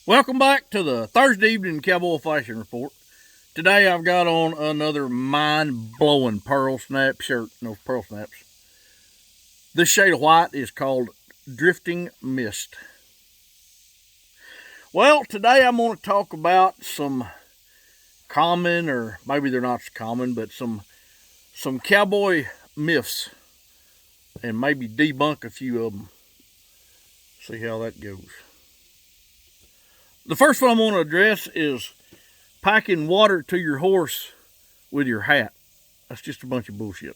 Welcome back to the Thursday evening Cowboy Fashion Report. Today I've got on another mind-blowing pearl snap shirt. No, pearl snaps. This shade of white is called Drifting Mist. Well, today I'm going to talk about some common, or maybe they're not so common, but some cowboy myths, and maybe debunk a few of them. See how that goes. The first one I'm going to address is packing water to your horse with your hat. That's just a bunch of bullshit.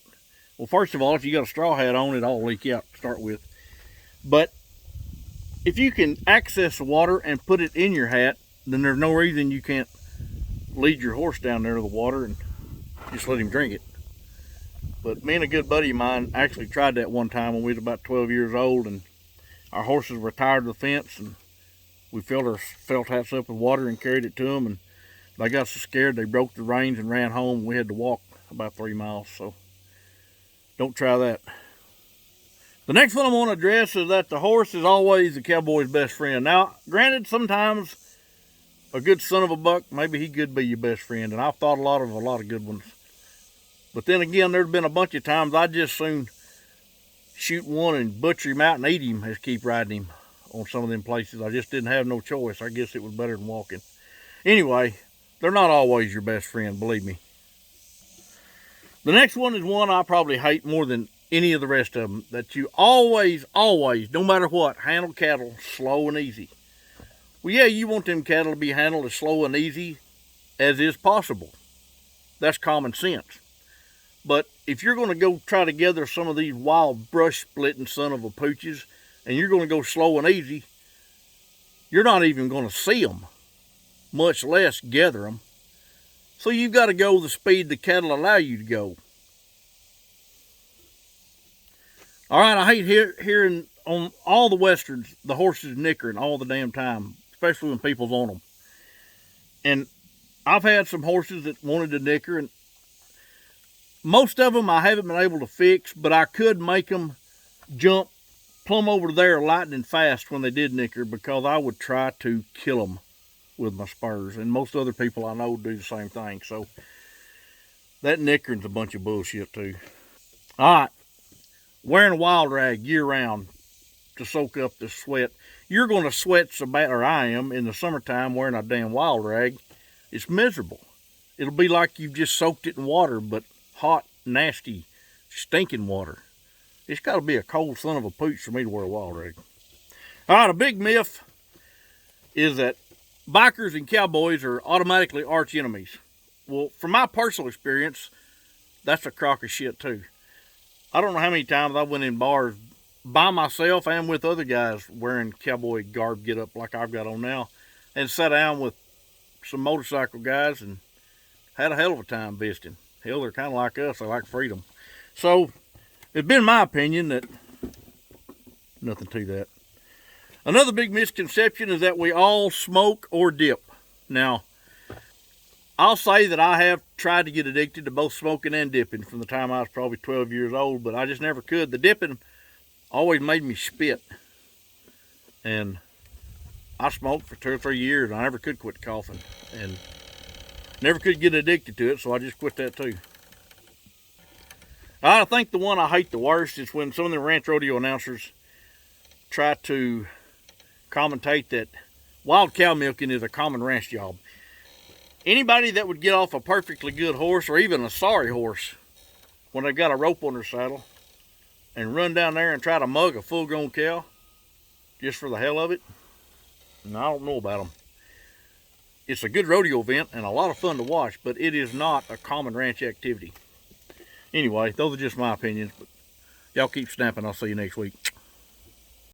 Well, first of all, if you got a straw hat on, it'll all leak out to start with. But if you can access the water and put it in your hat, then there's no reason you can't lead your horse down there to the water and just let him drink it. But me and a good buddy of mine actually tried that one time when we was about 12 years old, and our horses were tired of the fence, and we filled our felt hats up with water and carried it to them, and they got so scared they broke the reins and ran home. We had to walk about 3 miles, so don't try that. The next one I want to address is that the horse is always the cowboy's best friend. Now, granted, sometimes a good son of a buck, maybe he could be your best friend, and I've thought a lot of good ones. But then again, there's been a bunch of times I just soon shoot one and butcher him out and eat him as keep riding him on some of them places. I just didn't have no choice. I guess it was better than walking. Anyway, they're not always your best friend, believe me. The next one is one I probably hate more than any of the rest of them, that you always, no matter what, handle cattle slow and easy. Well, yeah, you want them cattle to be handled as slow and easy as is possible. That's common sense. But if you're going to go try to gather some of these wild brush splitting son of a pooches, and you're going to go slow and easy, you're not even going to see them, much less gather them. So you've got to go the speed the cattle allow you to go. All right, I hate hearing on all the westerns the horses knickering all the damn time, especially when people's on them. And I've had some horses that wanted to knicker, and most of them I haven't been able to fix, but I could make them jump plumb over there lightning fast when they did knicker, because I would try to kill them with my spurs, and most other people I know do the same thing. So that knickering's a bunch of bullshit too. All right, wearing a wild rag year round to soak up the sweat. You're going to sweat so bad, or I am, in the summertime wearing a damn wild rag. It's miserable. It'll be like you've just soaked it in water, but hot, nasty, stinking water. It's got to be a cold son of a pooch for me to wear a wild rag. All right, a big myth is that bikers and cowboys are automatically arch enemies. Well, from my personal experience, that's a crock of shit too. I don't know how many times I went in bars by myself and with other guys wearing cowboy garb get up like I've got on now, and sat down with some motorcycle guys and had a hell of a time visiting. Hell, they're kind of like us. They like freedom. So it's been my opinion that nothing to that. Another big misconception is that we all smoke or dip. Now, I'll say that I have tried to get addicted to both smoking and dipping from the time I was probably 12 years old, but I just never could. The dipping always made me spit. And I smoked for 2 or 3 years, and I never could quit coughing. And never could get addicted to it, so I just quit that too. I think the one I hate the worst is when some of the ranch rodeo announcers try to commentate that wild cow milking is a common ranch job. Anybody that would get off a perfectly good horse, or even a sorry horse, when they've got a rope on their saddle, and run down there and try to mug a full-grown cow just for the hell of it, and I don't know about them. It's a good rodeo event and a lot of fun to watch, but it is not a common ranch activity. Anyway, those are just my opinions, but y'all keep snapping. I'll see you next week.